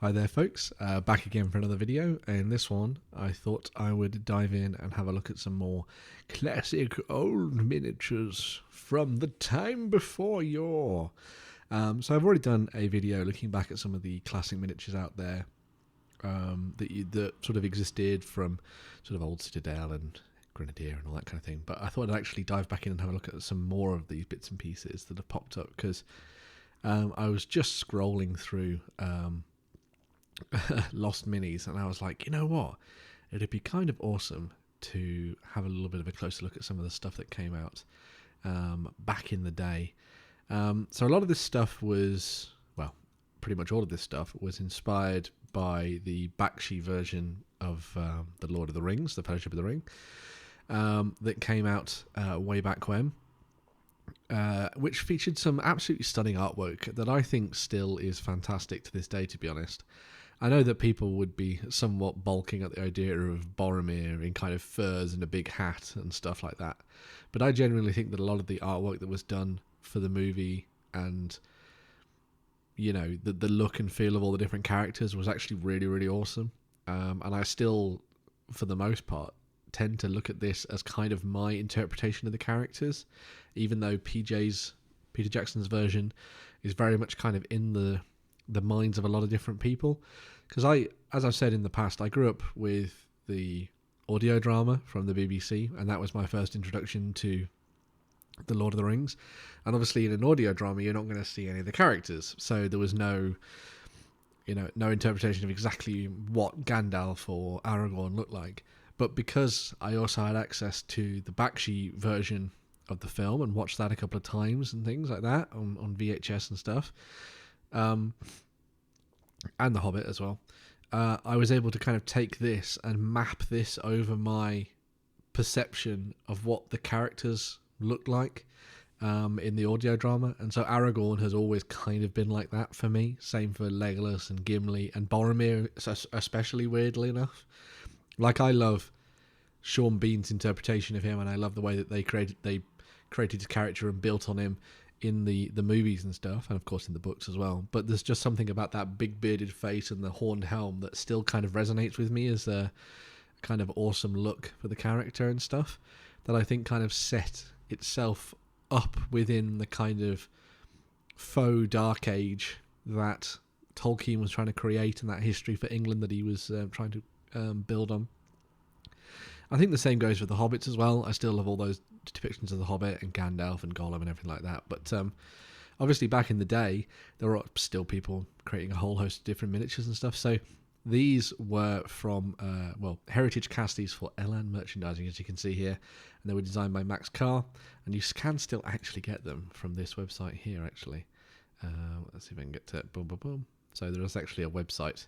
Hi there folks, back again for another video. In this one I thought I would dive in and have a look at some more classic old miniatures from the time before yore. So I've already done a video looking back at some of the classic miniatures out there that sort of existed from sort of old Citadel and Grenadier and all that kind of thing, but I thought I'd actually dive back in and have a look at some more of these bits and pieces that have popped up because I was just scrolling through Lost Minis, and I was like, you know what? It'd be kind of awesome to have a little bit of a closer look at some of the stuff that came out back in the day. So a lot of this stuff was, well, pretty much all of this stuff was inspired by the Bakshi version of the Lord of the Rings, the Fellowship of the Ring, that came out way back when. Which featured some absolutely stunning artwork that I think still is fantastic to this day, to be honest. I know that people would be somewhat balking at the idea of Boromir in kind of furs and a big hat and stuff like that, but I genuinely think that a lot of the artwork that was done for the movie and, you know, the look and feel of all the different characters was actually really, really awesome. And I still, for the most part, tend to look at this as kind of my interpretation of the characters, even though Peter Jackson's version is very much kind of in the minds of a lot of different people. Because as I've said in the past, I grew up with the audio drama from the BBC, and that was my first introduction to the Lord of the Rings. And obviously in an audio drama you're not going to see any of the characters, so there was no interpretation of exactly what Gandalf or Aragorn looked like. But because I also had access to the Bakshi version of the film and watched that a couple of times and things like that on VHS and stuff, and The Hobbit as well, I was able to kind of take this and map this over my perception of what the characters looked like in the audio drama. And so Aragorn has always kind of been like that for me. Same for Legolas and Gimli and Boromir, especially, weirdly enough. Like, I love Sean Bean's interpretation of him, and I love the way that they created his character and built on him in the movies and stuff, and of course in the books as well. But there's just something about that big bearded face and the horned helm that still kind of resonates with me as a kind of awesome look for the character and stuff, that I think kind of set itself up within the kind of faux dark age that Tolkien was trying to create, and that history for England that he was trying to build on. I think the same goes with the Hobbits as well. I still love all those depictions of the Hobbit and Gandalf and Gollum and everything like that. But obviously back in the day, there were still people creating a whole host of different miniatures and stuff. So these were from, Heritage cast these for Elan Merchandising, as you can see here. And they were designed by Max Carr. And you can still actually get them from this website here, actually. Let's see if I can get to it. Boom, boom, boom. So there is actually a website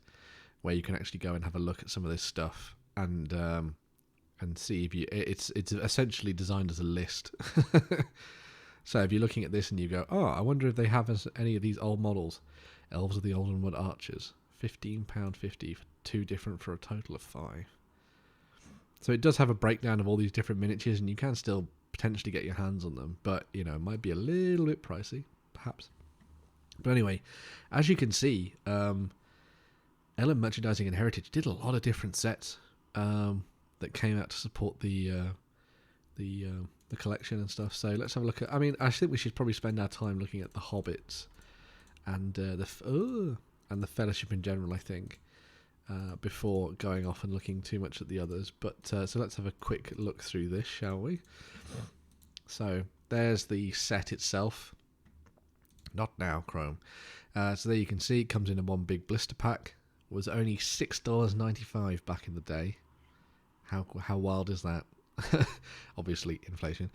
where you can actually go and have a look at some of this stuff and see if it's essentially designed as a list. So if you're looking at this and you go, oh, I wonder if they have any of these old models. Elves of the Oldenwood Archers, £15.50 for two different for a total of 5. So it does have a breakdown of all these different miniatures, and you can still potentially get your hands on them, but you know, it might be a little bit pricey, perhaps. But anyway, as you can see, Elan Merchandising and Heritage did a lot of different sets that came out to support the collection and stuff. So let's have a look at. I mean, I think we should probably spend our time looking at the Hobbits and the Fellowship in general, I think, before going off and looking too much at the others. But so let's have a quick look through this, shall we? So there's the set itself. Not now, Chrome. So there you can see it comes in a one big blister pack. Was only $6.95 back in the day. How wild is that? Obviously inflation.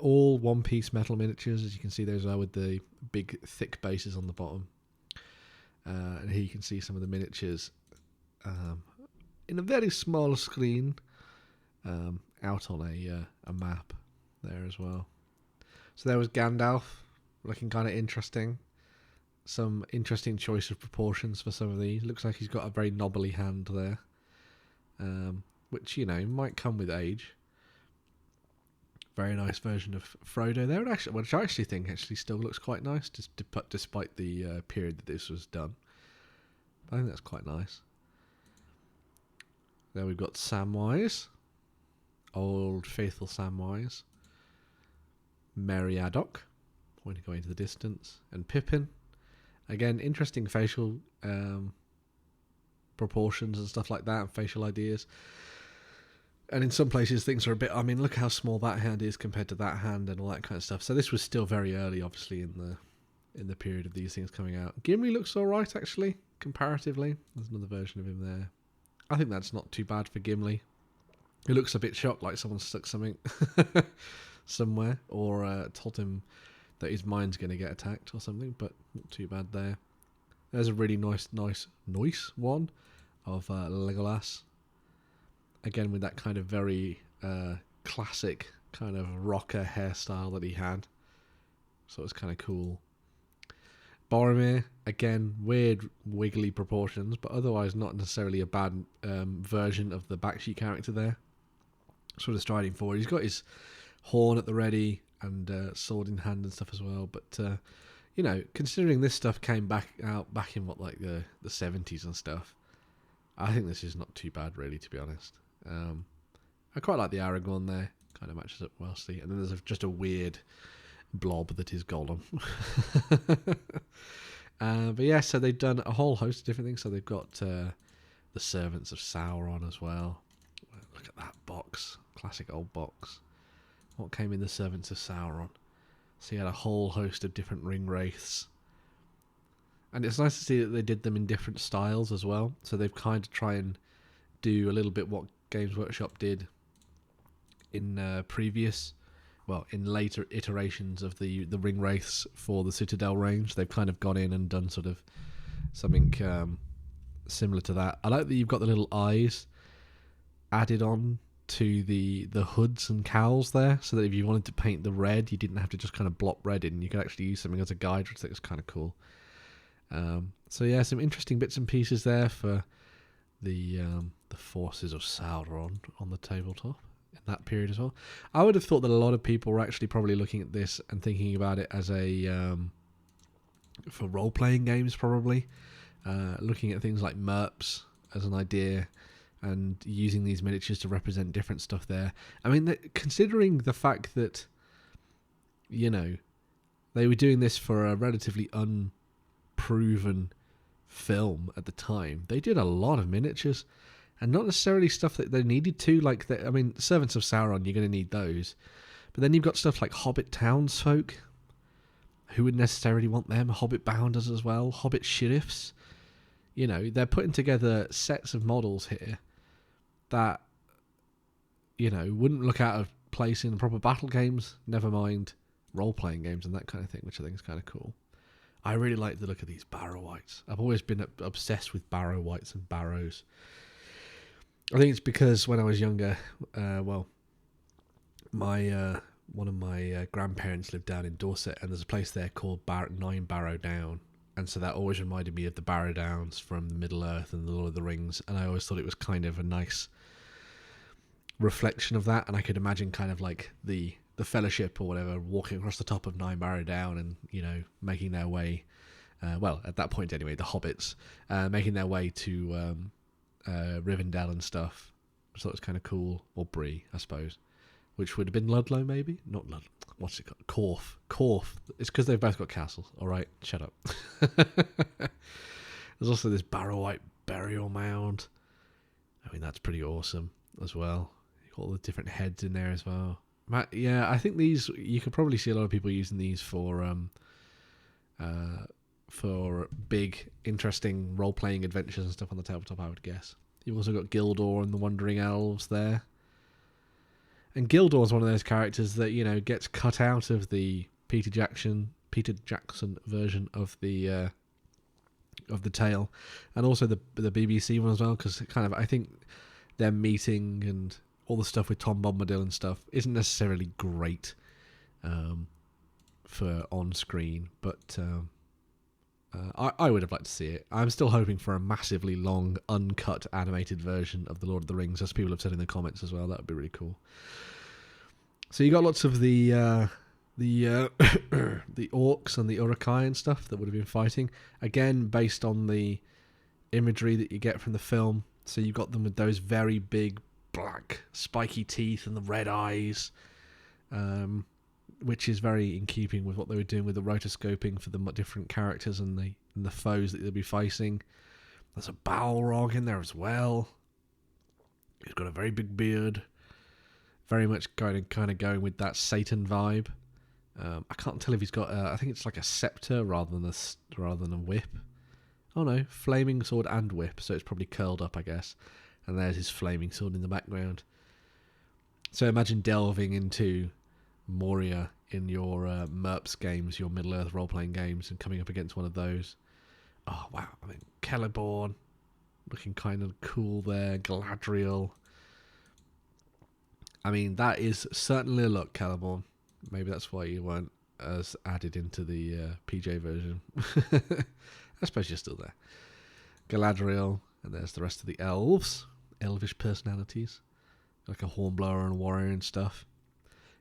All one-piece metal miniatures, as you can see. Those are with the big thick bases on the bottom. And here you can see some of the miniatures in a very small screen out on a map there as well. So there was Gandalf, looking kind of interesting. Some interesting choice of proportions for some of these. Looks like he's got a very knobbly hand there, which, you know, might come with age. Very nice version of Frodo there, which I actually think still looks quite nice, despite the period that this was done. I think that's quite nice. Then we've got Samwise, old faithful Samwise, Meriadoc, pointing away into the distance, and Pippin. Again, interesting facial proportions and stuff like that, and facial ideas. And in some places things are a bit, I mean, look how small that hand is compared to that hand and all that kind of stuff. So this was still very early, obviously, in the period of these things coming out. Gimli looks alright, actually, comparatively. There's another version of him there. I think that's not too bad for Gimli. He looks a bit shocked, like someone stuck something somewhere, or told him that his mind's going to get attacked or something, but not too bad there. There's a really nice one of Legolas. Again, with that kind of very classic kind of rocker hairstyle that he had. So it's kind of cool. Boromir, again, weird wiggly proportions, but otherwise not necessarily a bad version of the Bakshi character there. Sort of striding forward. He's got his horn at the ready and sword in hand and stuff as well. But, you know, considering this stuff came back in what, like the 70s and stuff, I think this is not too bad, really, to be honest. I quite like the Aragorn there. Kind of matches up well, see. And then there's just a weird blob that is Gollum. But yeah, so they've done a whole host of different things. So they've got the Servants of Sauron as well. Look at that box. Classic old box. What came in the Servants of Sauron? So you had a whole host of different ring wraiths. And it's nice to see that they did them in different styles as well. So they've kind of try and do a little bit what Games Workshop did in in later iterations of the ring wraiths for the Citadel range. They've kind of gone in and done sort of something similar to that. I like that you've got the little eyes added on to the hoods and cowls there, so that if you wanted to paint the red, you didn't have to just kind of blop red in. You could actually use something as a guide, which I think is kind of cool. So yeah, some interesting bits and pieces there for the forces of Sauron on the tabletop in that period as well. I would have thought that a lot of people were actually probably looking at this and thinking about it as a for role-playing games, probably looking at things like MERPs as an idea and using these miniatures to represent different stuff there. I mean, considering the fact that, you know, they were doing this for a relatively unproven film at the time, they did a lot of miniatures. And not necessarily stuff that they needed to. Like, I mean, Servants of Sauron, you're going to need those. But then you've got stuff like Hobbit townsfolk. Who would necessarily want them? Hobbit bounders as well. Hobbit sheriffs. You know, they're putting together sets of models here that, you know, wouldn't look out of place in proper battle games. Never mind role-playing games and that kind of thing, which I think is kind of cool. I really like the look of these Barrow Wights. I've always been obsessed with Barrow Wights and Barrows. I think it's because when I was younger, one of my grandparents lived down in Dorset, and there's a place there called 9 Barrow Down, and so that always reminded me of the Barrow Downs from the Middle Earth and the Lord of the Rings, and I always thought it was kind of a nice reflection of that, and I could imagine kind of like the Fellowship or whatever walking across the top of 9 Barrow Down and, you know, making their way, at that point anyway, the hobbits, making their way to Rivendell and stuff. So it was kind of cool. Or Bree, I suppose, which would have been Ludlow, maybe. Not Ludlow. What's it called? Corf. It's because they've both got castles. All right, shut up. There's also this Barrow-Wight burial mound. I mean, that's pretty awesome as well. You've got all the different heads in there as well. Yeah, I think these, you could probably see a lot of people using these for big, interesting role-playing adventures and stuff on the tabletop, I would guess. You've also got Gildor and the Wandering Elves there. And Gildor is one of those characters that, you know, gets cut out of the Peter Jackson version of the tale, and also the BBC one as well, because kind of, I think their meeting and all the stuff with Tom Bombadil and stuff isn't necessarily great for on screen, but I would have liked to see it. I'm still hoping for a massively long, uncut, animated version of The Lord of the Rings, as people have said in the comments as well. That would be really cool. So you got lots of the orcs and the Uruk-hai and stuff that would have been fighting. Again, based on the imagery that you get from the film. So you've got them with those very big, black, spiky teeth and the red eyes, which is very in keeping with what they were doing with the rotoscoping for the different characters and the foes that they'll be facing. There's a Balrog in there as well. He's got a very big beard. Very much kind of going with that Satan vibe. I can't tell if he's got. I think it's like a scepter rather than a whip. Oh no, flaming sword and whip. So it's probably curled up, I guess. And there's his flaming sword in the background. So imagine delving into Moria in your MERPS games, your Middle Earth role-playing games, and coming up against one of those. Oh wow! I mean, Celeborn looking kind of cool there. Galadriel. I mean, that is certainly a look, Celeborn. Maybe that's why you weren't as added into the PJ version. I suppose you're still there. Galadriel, and there's the rest of the elves. Elvish personalities. Like a hornblower and warrior and stuff.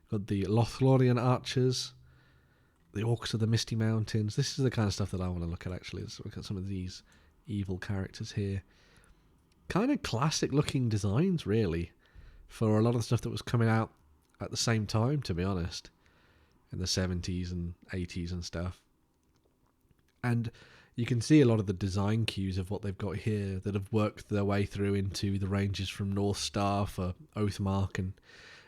Got the Lothlorien archers. The orcs of the Misty Mountains. This is the kind of stuff that I want to look at, actually. Let's look at some of these evil characters here. Kind of classic looking designs, really, for a lot of the stuff that was coming out at the same time, to be honest, in the 70s and 80s and stuff. And you can see a lot of the design cues of what they've got here that have worked their way through into the ranges from North Star for Oathmark and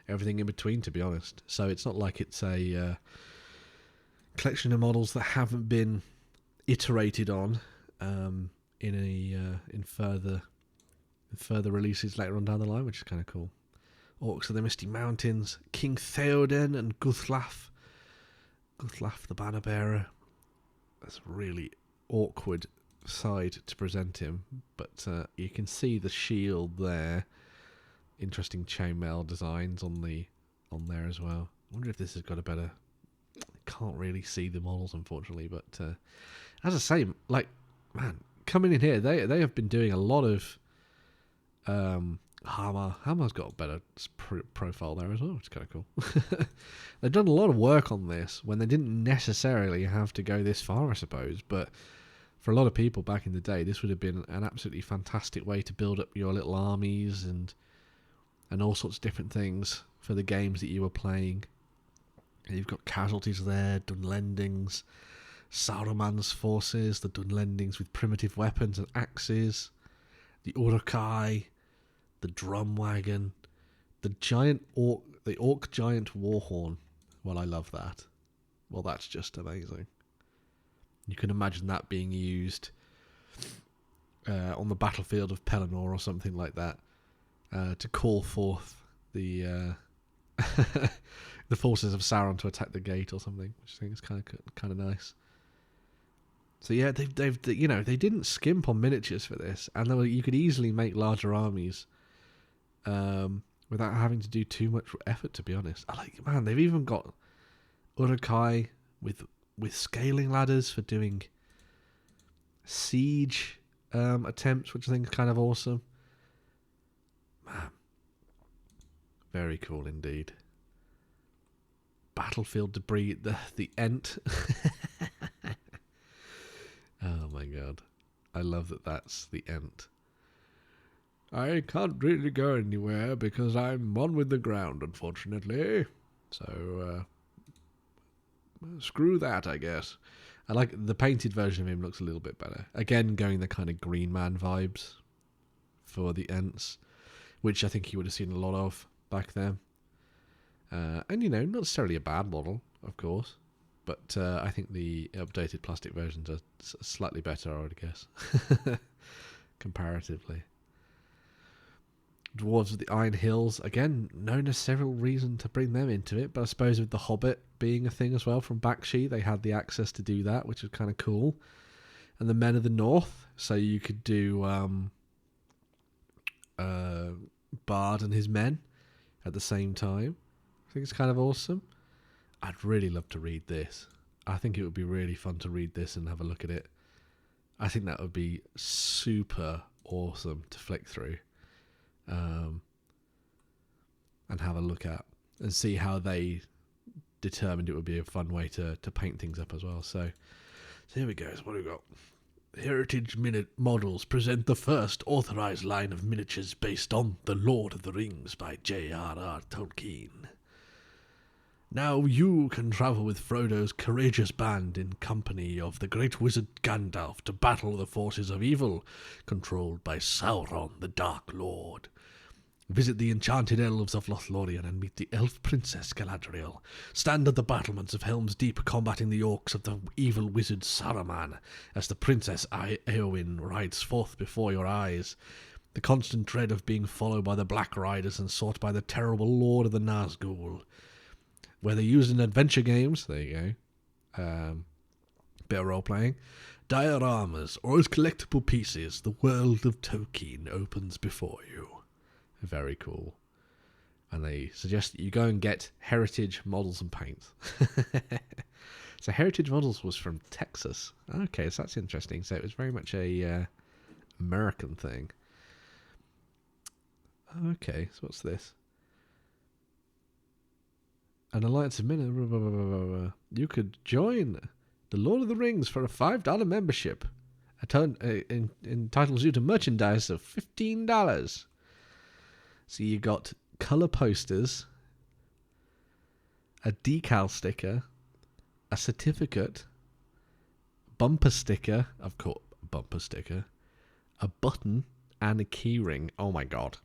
everything in between, to be honest. So it's not like it's a collection of models that haven't been iterated on in further releases later on down the line, which is kind of cool. Orcs of the Misty Mountains, King Theoden and Guthlaf. Guthlaf the banner bearer. That's a really awkward side to present him, but you can see the shield there. Interesting chainmail designs on there as well. I wonder if this has got a better. Can't really see the models, unfortunately, but as I say, like, man, coming in here, they have been doing a lot of Hammer's got a better profile there as well, which is kind of cool. They've done a lot of work on this when they didn't necessarily have to go this far, I suppose, but for a lot of people back in the day, this would have been an absolutely fantastic way to build up your little armies and all sorts of different things for the games that you were playing. And you've got casualties there, Dunlendings, Saruman's forces, the Dunlendings with primitive weapons and axes, the Uruk-hai, the drum wagon, the orc giant warhorn. Well, I love that. Well, that's just amazing. You can imagine that being used on the battlefield of Pelennor or something like that to call forth the the forces of Sauron to attack the gate or something, which I think is kind of nice. So yeah, they've they didn't skimp on miniatures for this, and you could easily make larger armies without having to do too much effort, to be honest. Man, they've even got Uruk-hai with scaling ladders for doing siege attempts, which I think is kind of awesome. Man, very cool indeed. Battlefield debris, the Ent. Oh my god, I love that that's the Ent. I can't really go anywhere because I'm one with the ground, unfortunately. So, screw that, I guess. I like the painted version of him, looks a little bit better. Again, going the kind of Green Man vibes for the Ents, which I think you would have seen a lot of back then. And, not necessarily a bad model, of course. But I think the updated plastic versions are slightly better, I would guess. Comparatively. Dwarves of the Iron Hills, again, no necessary reason to bring them into it, but I suppose with the Hobbit being a thing as well from Bakshi, they had the access to do that, which was kind of cool. And the Men of the North, so you could do Bard and his men at the same time. I think it's kind of awesome. I'd really love to read this. I think it would be really fun to read this and have a look at it. I think that would be super awesome to flick through. And have a look at and see how they determined it would be a fun way to paint things up as well. So here we go. So what do we got? Heritage Minute Models present the first authorized line of miniatures based on The Lord of the Rings by J.R.R. Tolkien. Now you can travel with Frodo's courageous band in company of the great wizard Gandalf to battle the forces of evil, controlled by Sauron the Dark Lord. Visit the enchanted elves of Lothlorien and meet the elf princess Galadriel. Stand at the battlements of Helm's Deep combating the orcs of the evil wizard Saruman as the princess Eowyn rides forth before your eyes. The constant dread of being followed by the Black Riders and sought by the terrible lord of the Nazgul. Whether used in adventure games, there you go, bit of role-playing, dioramas, or as collectible pieces, the world of Tolkien opens before you. Very cool. And they suggest that you go and get Heritage Models and Paints. So Heritage Models was from Texas. Okay, so that's interesting. So it was very much a American thing. Okay, so what's this? An alliance of men. You could join the Lord of the Rings for a $5 membership. Entitles you to merchandise of $15. So you got colour posters, a decal sticker, a certificate, bumper sticker, of course, bumper sticker, a button, and a keyring. Oh my god.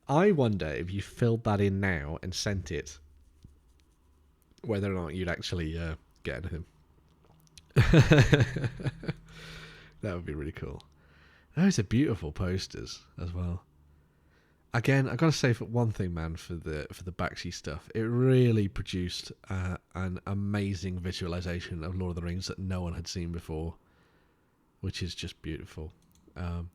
I wonder if you filled that in now and sent it, whether or not you'd actually get anything. That would be really cool. Those are beautiful posters as well. Again, I've got to say for one thing, man, for the Bakshi stuff, it really produced an amazing visualization of Lord of the Rings that no one had seen before, which is just beautiful. And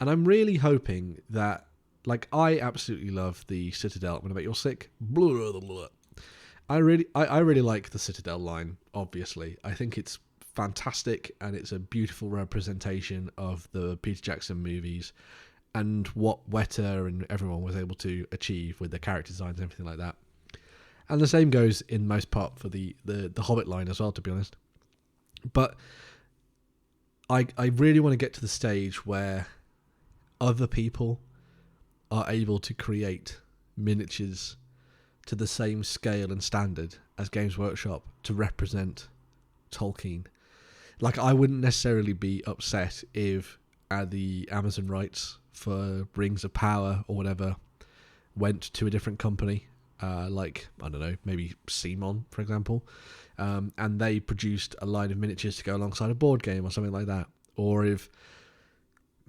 I'm really hoping that, like, I absolutely love the Citadel. I'm gonna make you all sick. Blah, blah, blah. I really like the Citadel line. Obviously, I think it's fantastic and it's a beautiful representation of the Peter Jackson movies. And what Weta and everyone was able to achieve with their character designs and everything like that. And the same goes in most part for the Hobbit line as well, to be honest. But I really want to get to the stage where other people are able to create miniatures to the same scale and standard as Games Workshop to represent Tolkien. Like, I wouldn't necessarily be upset if the Amazon rights for Rings of Power or whatever went to a different company, like, I don't know, maybe Simon, for example, and they produced a line of miniatures to go alongside a board game or something like that. Or if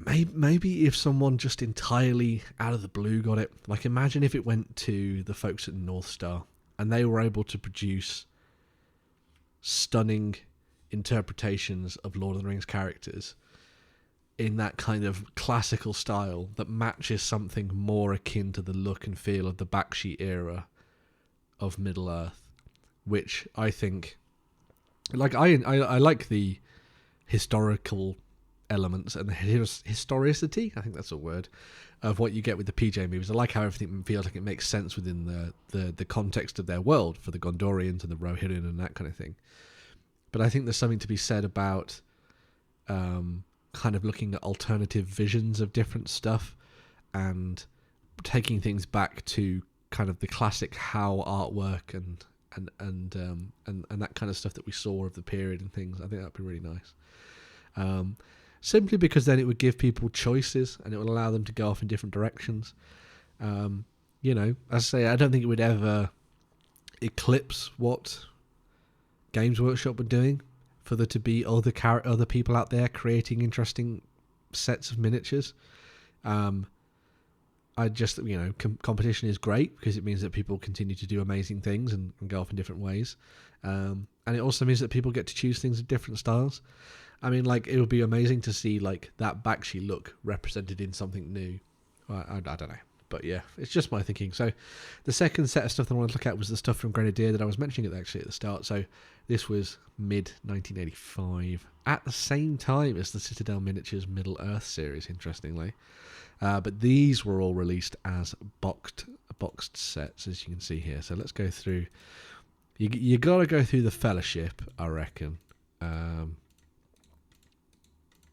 maybe if someone just entirely out of the blue got it, like, imagine if it went to the folks at North Star and they were able to produce stunning interpretations of Lord of the Rings characters in that kind of classical style that matches something more akin to the look and feel of the Bakshi era of Middle-earth, which I think, like, I like the historical elements and the historicity, I think that's a word, of what you get with the PJ movies. I like how everything feels like it makes sense within the context of their world for the Gondorians and the Rohirrim and that kind of thing. But I think there's something to be said about kind of looking at alternative visions of different stuff and taking things back to kind of the classic Howe artwork and that kind of stuff that we saw of the period and things. I think that'd be really nice. Simply because then it would give people choices and it would allow them to go off in different directions. You know, as I say, I don't think it would ever eclipse what Games Workshop were doing, for there to be other people out there creating interesting sets of miniatures. I just, you know, competition is great because it means that people continue to do amazing things and go off in different ways. And it also means that people get to choose things in different styles. I mean, like, it would be amazing to see, like, that Bakshi look represented in something new. I don't know. But yeah, it's just my thinking. So the second set of stuff that I wanted to look at was the stuff from Grenadier that I was mentioning actually at the start. So this was mid-1985, at the same time as the Citadel Miniatures Middle-earth series, interestingly. But these were all released as boxed sets, as you can see here. So let's go through. You got to go through the Fellowship, I reckon.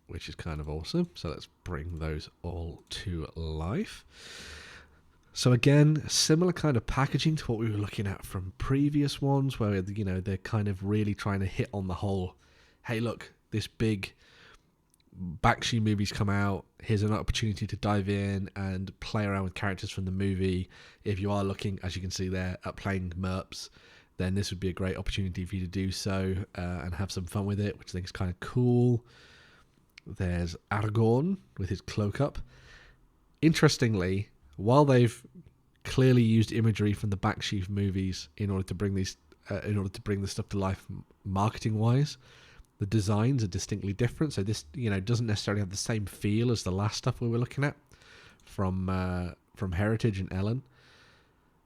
which is kind of awesome. So let's bring those all to life. So again, similar kind of packaging to what we were looking at from previous ones, where, you know, they're kind of really trying to hit on the whole, hey, look, this big Bakshi movie's come out. Here's an opportunity to dive in and play around with characters from the movie. If you are looking, as you can see there, at playing MERPs, then this would be a great opportunity for you to do so and have some fun with it, which I think is kind of cool. There's Aragorn with his cloak up. Interestingly, while they've clearly used imagery from the Bakshi movies in order to bring these, this stuff to life marketing-wise, the designs are distinctly different. So this, you know, doesn't necessarily have the same feel as the last stuff we were looking at from Heritage and Ellen.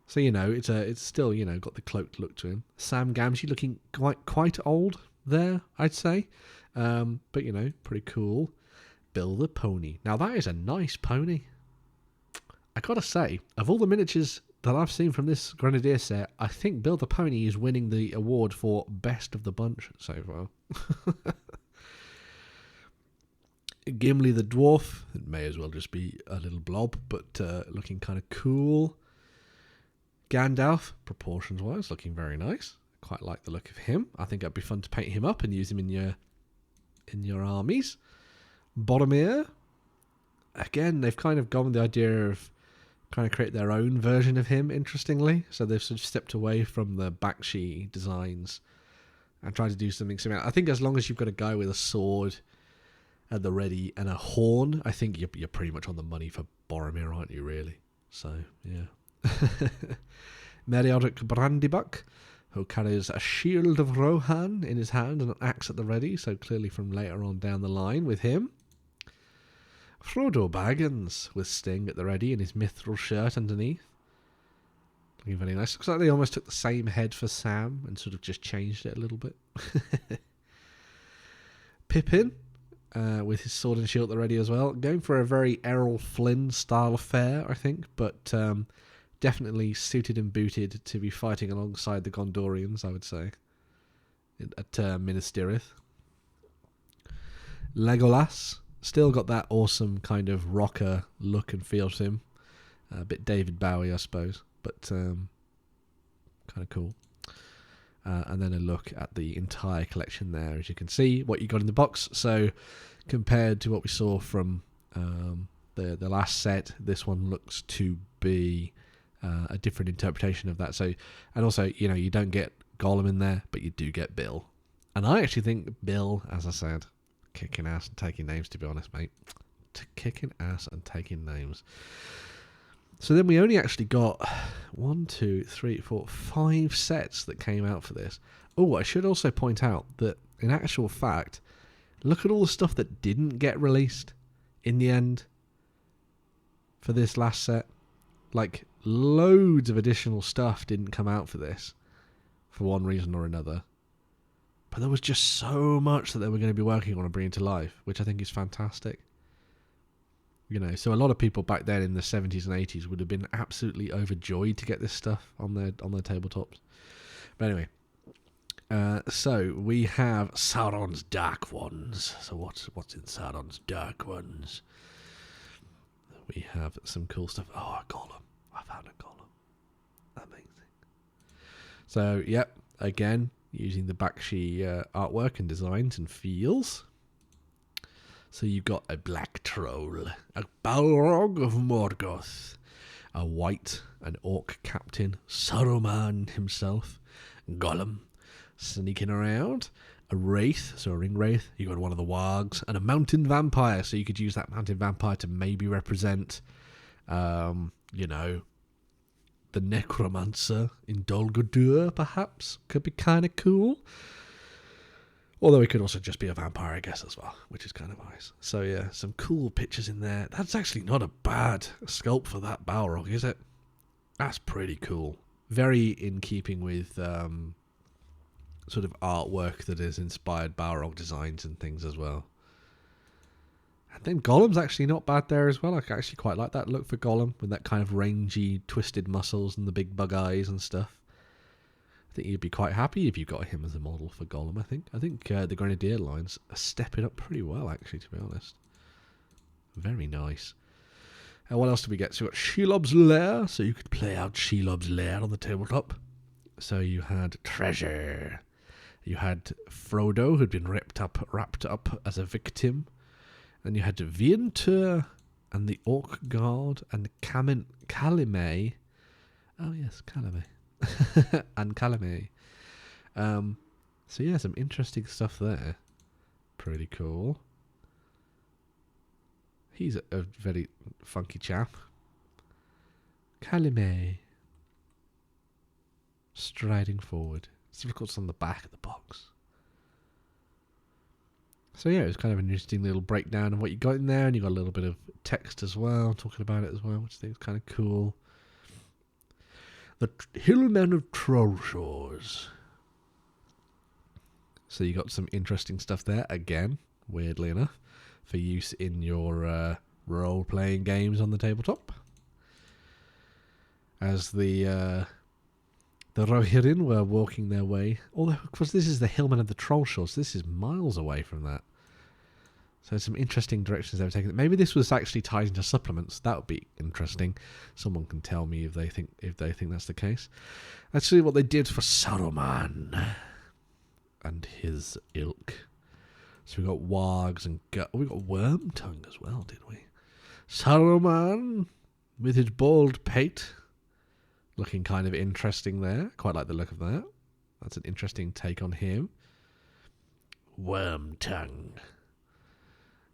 So, you know, it's still, you know, got the cloaked look to him. Sam Gamgee looking quite old there, I'd say. But, you know, pretty cool. Bill the Pony. Now, that is a nice pony. I gotta say, of all the miniatures that I've seen from this Grenadier set, I think Bill the Pony is winning the award for best of the bunch so far. Gimli the Dwarf. It may as well just be a little blob, but looking kind of cool. Gandalf, proportions-wise, looking very nice. Quite like the look of him. I think it'd be fun to paint him up and use him in your armies. Boromir. Again, they've kind of gone with the idea of trying to create their own version of him, interestingly. So they've sort of stepped away from the Bakshi designs and tried to do something similar. I think as long as you've got a guy with a sword at the ready and a horn, I think you're pretty much on the money for Boromir, aren't you, really? So, yeah. Meriadoc Brandybuck, who carries a shield of Rohan in his hand and an axe at the ready, so clearly from later on down the line with him. Frodo Baggins with Sting at the ready and his mithril shirt underneath. Looking very nice. Looks like they almost took the same head for Sam and sort of just changed it a little bit. Pippin with his sword and shield at the ready as well. Going for a very Errol Flynn style affair, I think, but definitely suited and booted to be fighting alongside the Gondorians, I would say, at Minas Tirith. Legolas. Still got that awesome kind of rocker look and feel to him. A bit David Bowie, I suppose, but kind of cool. And then a look at the entire collection there, as you can see, what you got in the box. So compared to what we saw from the last set, this one looks to be a different interpretation of that. So, and also, you know, you don't get Gollum in there, but you do get Bill. And I actually think Bill, as I said, kicking ass and taking names, to be honest, mate. Kicking ass and taking names. So then we only actually got 1, 2, 3, 4, 5 sets that came out for this. Oh, I should also point out that in actual fact, look at all the stuff that didn't get released in the end for this last set. Like, loads of additional stuff didn't come out for this for one reason or another. But there was just so much that they were going to be working on and bringing to life, which I think is fantastic. You know, so a lot of people back then in the 70s and 80s would have been absolutely overjoyed to get this stuff on their tabletops. But anyway, so we have Sauron's Dark Ones. So what's in Sauron's Dark Ones? We have some cool stuff. Oh, a golem. I found a golem. Amazing. So, yep, again, using the Bakshi artwork and designs and feels. So you've got a black troll, a Balrog of Morgoth, a white, an orc captain, Saruman himself, Gollum, sneaking around, a wraith, so a ring wraith, you got one of the wargs, and a mountain vampire, so you could use that mountain vampire to maybe represent, you know, the necromancer in Dol Guldur, perhaps. Could be kind of cool. Although it could also just be a vampire, I guess, as well, which is kind of nice. So, yeah, some cool pictures in there. That's actually not a bad sculpt for that Balrog, is it? That's pretty cool. Very in keeping with sort of artwork that has inspired Balrog designs and things as well. And then Gollum's actually not bad there as well. I actually quite like that look for Gollum with that kind of rangy, twisted muscles and the big bug eyes and stuff. I think you'd be quite happy if you got him as a model for Gollum. I think the Grenadier lines are stepping up pretty well, actually, to be honest. Very nice. And what else did we get? So we got Shelob's Lair, so you could play out Shelob's Lair on the tabletop. So you had Treasure. You had Frodo, who'd been wrapped up as a victim. Then you had Vientur and the Orc Guard and Calimay. Oh yes, Calimay. And Calimay. So yeah, some interesting stuff there. Pretty cool. He's a very funky chap. Calimay. Striding forward. See what's on the back of the box. So yeah, it was kind of an interesting little breakdown of what you got in there, and you got a little bit of text as well, talking about it as well, which I think is kind of cool. The Hillmen of Trollshores. So you got some interesting stuff there, again, weirdly enough, for use in your role-playing games on the tabletop. As the Rohirrim were walking their way, although of course this is the Hillmen of the Trollshores, this is miles away from that. So some interesting directions they were taking. Maybe this was actually tied into supplements. That would be interesting. Someone can tell me if they think that's the case. Let's see what they did for Saruman and his ilk. So we got wargs and we got Wormtongue as well, did we? Saruman with his bald pate. Looking kind of interesting there. Quite like the look of that. That's an interesting take on him. Wormtongue.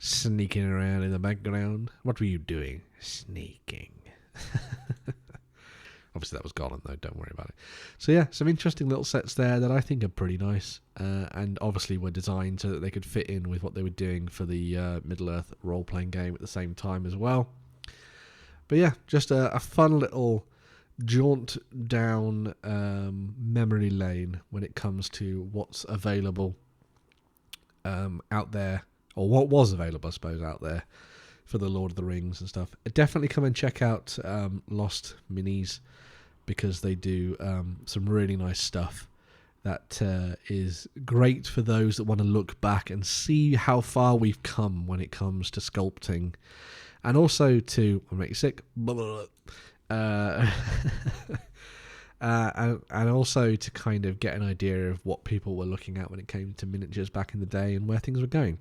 Sneaking around in the background. What were you doing? Sneaking. Obviously that was Gollum though, don't worry about it. So yeah, some interesting little sets there that I think are pretty nice. And obviously were designed so that they could fit in with what they were doing for the Middle-earth role-playing game at the same time as well. But yeah, just a fun little jaunt down memory lane when it comes to what's available out there, or what was available, I suppose, out there for the Lord of the Rings and stuff. Definitely come and check out Lost Minis, because they do some really nice stuff that is great for those that want to look back and see how far we've come when it comes to sculpting, and also to make you sick. And also to kind of get an idea of what people were looking at when it came to miniatures back in the day and where things were going.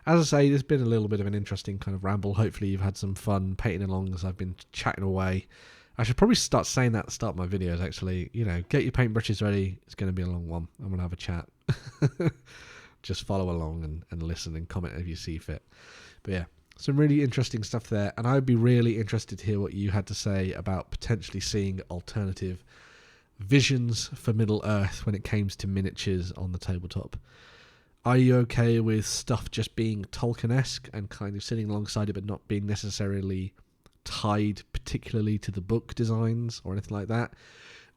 As I say, there's been a little bit of an interesting kind of ramble. Hopefully you've had some fun painting along as I've been chatting away. I should probably start saying that at the start of my videos, actually. You know, get your paintbrushes ready. It's going to be a long one. I'm going to have a chat. Just follow along and listen and comment if you see fit. But yeah, some really interesting stuff there. And I'd be really interested to hear what you had to say about potentially seeing alternative visions for Middle-earth when it came to miniatures on the tabletop. Are you okay with stuff just being Tolkien-esque and kind of sitting alongside it but not being necessarily tied particularly to the book designs or anything like that?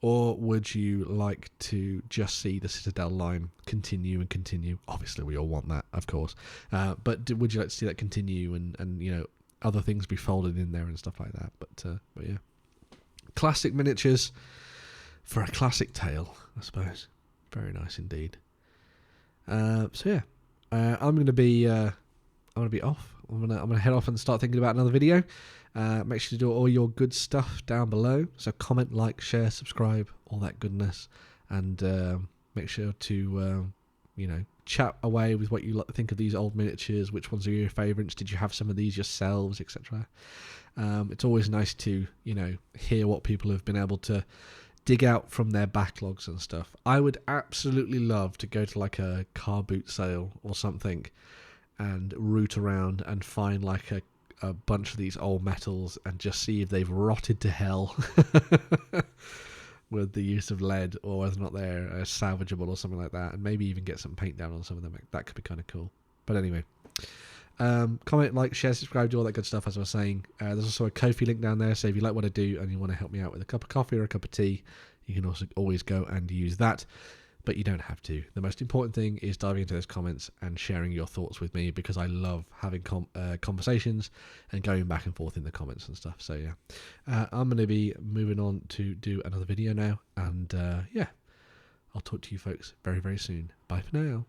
Or would you like to just see the Citadel line continue and continue? Obviously, we all want that, of course. But would you like to see that continue and you know, other things be folded in there and stuff like that? But yeah. Classic miniatures for a classic tale, I suppose. Very nice indeed. So yeah, I'm gonna be off. I'm gonna head off and start thinking about another video. Make sure to do all your good stuff down below. So comment, like, share, subscribe, all that goodness, and make sure to you know, chat away with what you think of these old miniatures. Which ones are your favourites? Did you have some of these yourselves, etc. It's always nice to, you know, hear what people have been able to dig out from their backlogs and stuff. I would absolutely love to go to like a car boot sale or something and root around and find like a bunch of these old metals and just see if they've rotted to hell with the use of lead, or whether or not they're salvageable or something like that, and maybe even get some paint down on some of them. That could be kind of cool. But anyway, comment, like, share, subscribe, do all that good stuff, as I was saying. There's also a Ko-fi link down there, so if you like what I do and you want to help me out with a cup of coffee or a cup of tea, you can also always go and use that. But you don't have to. The most important thing is diving into those comments and sharing your thoughts with me, because I love having conversations and going back and forth in the comments and stuff. So yeah, I'm going to be moving on to do another video now, and yeah, I'll talk to you folks very, very soon. Bye for now.